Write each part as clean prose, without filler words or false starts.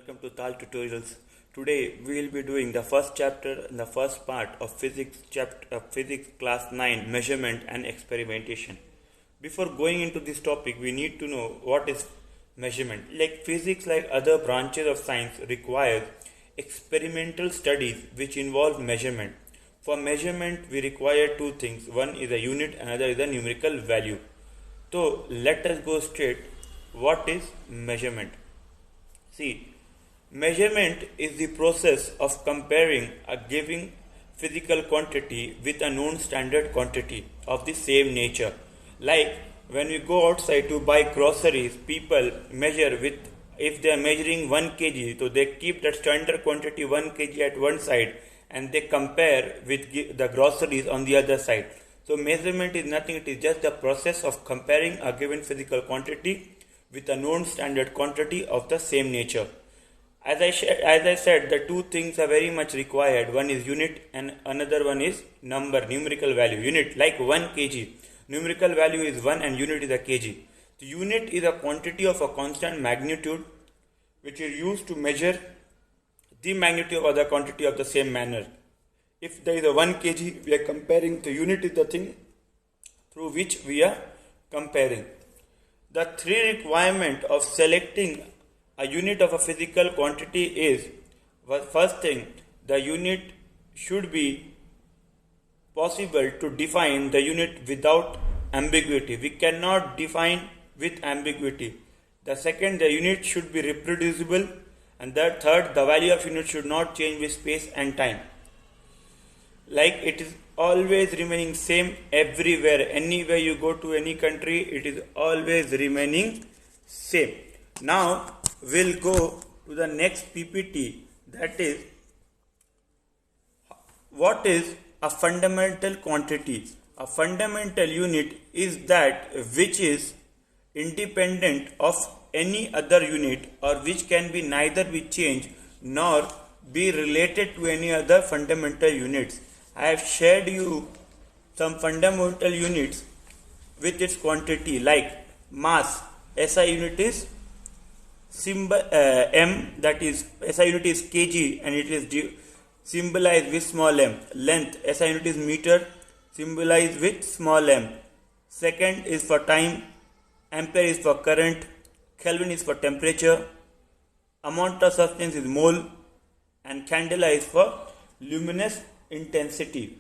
welcome to Tal Tutorials. Today we will be doing the first chapter and the first part of physics class 9 measurement and experimentation. Before going into this topic, we need to know what is measurement. Like physics, like other branches of science, requires experimental studies which involve measurement. For measurement, we require two things. One is a unit, another is a numerical value. So let us go straight. What is measurement? See, measurement is the process of comparing a given physical quantity with a known standard quantity of the same nature. Like when we go outside to buy groceries, people measure with, if they are measuring 1 kg, so they keep that standard quantity 1 kg at one side and they compare with the groceries on the other side. So measurement is nothing, it is just the process of comparing a given physical quantity with a known standard quantity of the same nature. As I said, the two things are very much required. One is unit and another one is numerical value. Unit, like 1 kg. Numerical value is 1 and unit is a kg. The unit is a quantity of a constant magnitude which is used to measure the magnitude of other quantity of the same manner. If there is a 1 kg, we are comparing, the unit is the thing through which we are comparing. The three requirements of selecting a unit of a physical quantity is, first thing, the unit should be possible to define the unit without ambiguity. We cannot define with ambiguity. The second, the unit should be reproducible. And the third, the value of unit should not change with space and time. Like it is always remaining same everywhere. Anywhere you go to any country, it is always remaining same. Now we'll go to the next PPT, that is, what is a fundamental quantity? A fundamental unit is that which is independent of any other unit or which can be neither be changed nor be related to any other fundamental units. I have shared you some fundamental units with its quantity, like mass. SI unit is m, that is SI unit is kg and it is symbolized with small m. Length, SI unit is meter, symbolized with small m. Second is for time, ampere is for current, Kelvin is for temperature, amount of substance is mole, and candela is for luminous intensity.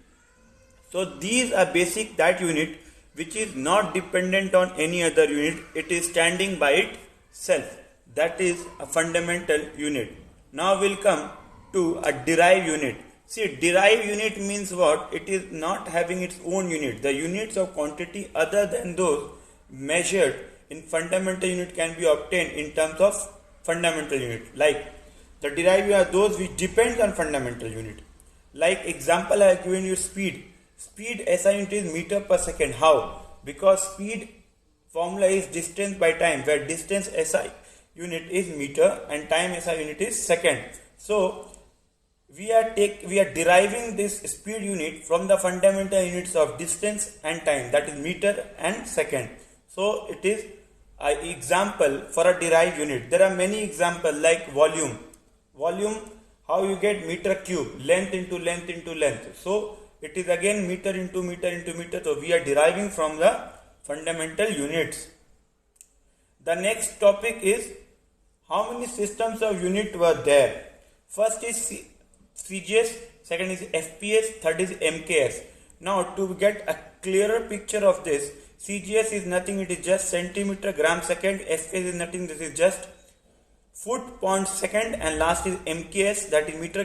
So these are basic that unit which is not dependent on any other unit. It is standing by itself. That is a fundamental unit. Now we'll come to a derived unit. See, derived unit means what? It is not having its own unit. The units of quantity other than those measured in fundamental unit can be obtained in terms of fundamental unit. Like the derived are those which depend on fundamental unit. Like example, I have given you speed. Speed SI unit is meter per second. How? Because speed formula is distance by time, where distance SI unit is meter and time SI unit is second. So we are deriving this speed unit from the fundamental units of distance and time, that is meter and second. So it is an example for a derived unit. There are many examples like volume. Volume, how you get meter cube, length into length into length. So it is again meter into meter into meter. So we are deriving from the fundamental units. The next topic is how many systems of unit were there. First is CGS, second is FPS, third is MKS. Now to get a clearer picture of this, CGS is nothing, it is just centimeter gram second. FPS is nothing, this is just foot pound second, and last is MKS, that is meter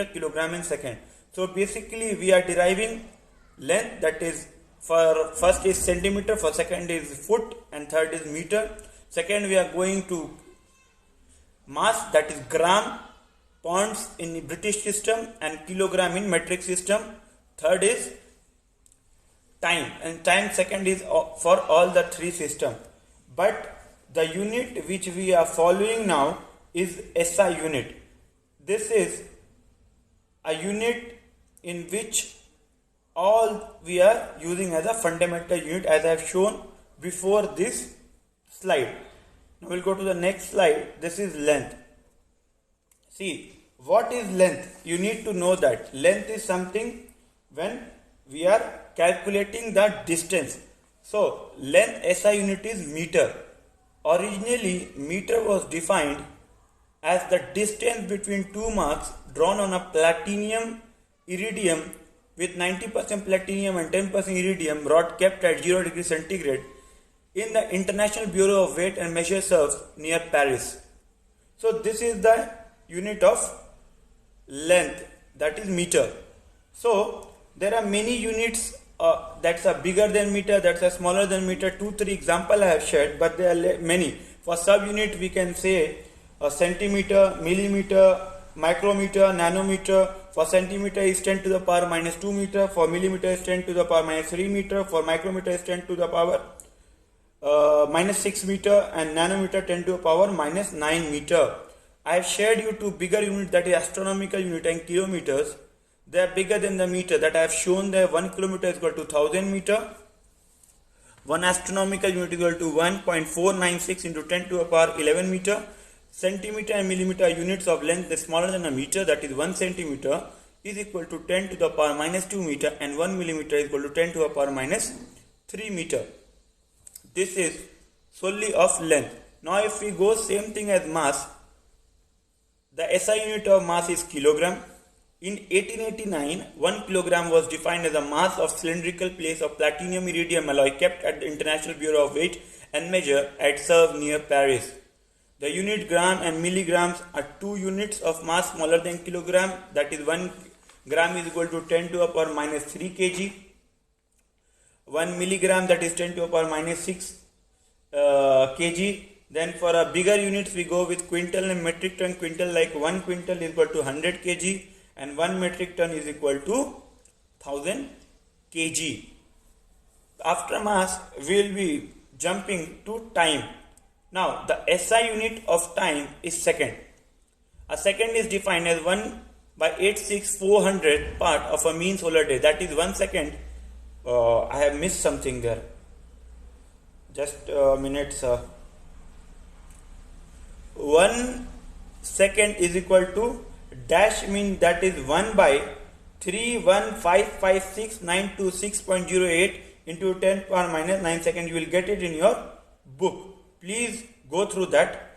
kilogram in second. So basically we are deriving length, that is for first is centimeter, for second is foot, and third is meter. Second we are going to mass, that is gram, pounds in British system, and kilogram in metric system. Third is time, and time second is for all the three systems. But the unit which we are following now is SI unit. This is a unit in which all we are using as a fundamental unit, as I have shown before this slide. Now we'll go to the next slide. This is length. See, what is length? You need to know that length is something when we are calculating the distance. So, length SI unit is meter. Originally, meter was defined as the distance between two marks drawn on a platinum iridium with 90% platinum and 10% iridium rod kept at 0 degree centigrade in the International Bureau of Weight and Measure serves near Paris. So this is the unit of length, that is meter. So there are many units that's a bigger than meter, that's a smaller than meter. 2-3 example I have shared, but there are many. For sub unit we can say a centimeter, millimeter, micrometer, nanometer. For centimeter is 10 to the power minus 2 meter. For millimeter is 10 to the power minus 3 meter. For micrometer is 10 to the power minus 6 meter, and nanometer 10 to the power minus 9 meter. I have shared you two bigger units, that is astronomical unit and kilometers. They are bigger than the meter, that I have shown there. 1 kilometer is equal to 1000 meter. 1 astronomical unit is equal to 1.496 into 10 to the power 11 meter. Centimeter and millimeter units of length is smaller than a meter, that is 1 centimeter is equal to 10 to the power minus 2 meter, and 1 millimeter is equal to 10 to the power minus 3 meter. This is solely of length. Now if we go same thing as mass, the SI unit of mass is kilogram. In 1889, 1 kilogram was defined as a mass of cylindrical plate of platinum iridium alloy kept at the International Bureau of Weight and Measure at Sèvres near Paris. The unit gram and milligrams are two units of mass smaller than kilogram, that is 1 gram is equal to 10 to the power minus 3 kg. 1 milligram, that is 10 to the power minus 6 kg. Then for a bigger units we go with quintal and metric ton. Quintal, like 1 quintal is equal to 100 kg and 1 metric ton is equal to 1000 kg. After mass we will be jumping to time. Now the SI unit of time is second. A second is defined as 1 by 86400 part of a mean solar day, that is 1 second. I have missed something there. Just a minute, sir. 1 second is equal to dash mean, that is 1 by 3155696.08 into 10 power minus 9 seconds. You will get it in your book. Please go through that.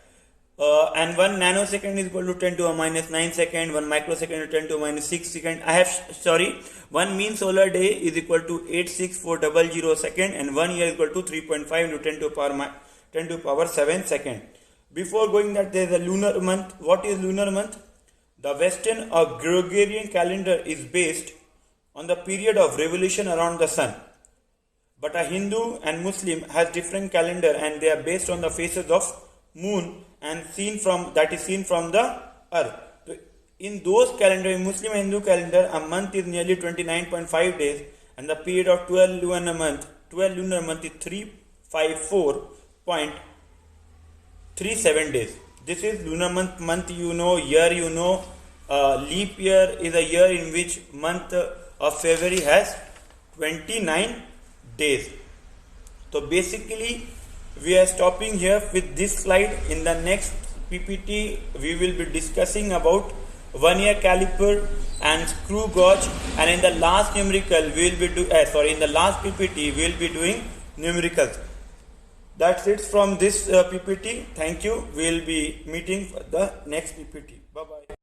And 1 nanosecond is equal to 10 to the minus 9 second. 1 microsecond is 10 to the minus 6 second. 1 mean solar day is equal to 86400 second, and 1 year is equal to 3.5 into 10 to the power 7 second. Before going that, there is a lunar month. What is lunar month? The Western or Gregorian calendar is based on the period of revolution around the sun. But a Hindu and Muslim has different calendar, and they are based on the phases of moon and seen from the earth. So in those calendar, in Muslim and Hindu calendar, a month is nearly 29.5 days, and the period of 12 lunar month is 354.37 days. This is lunar month you know, year you know. Leap year is a year in which month of February has 29 days. So basically we are stopping here with this slide. In the next PPT we will be discussing about vernier caliper and screw gauge, and in the last numerical we will be in the last PPT we will be doing numericals. That's it from this PPT. Thank you. We will be meeting for the next PPT. Bye bye.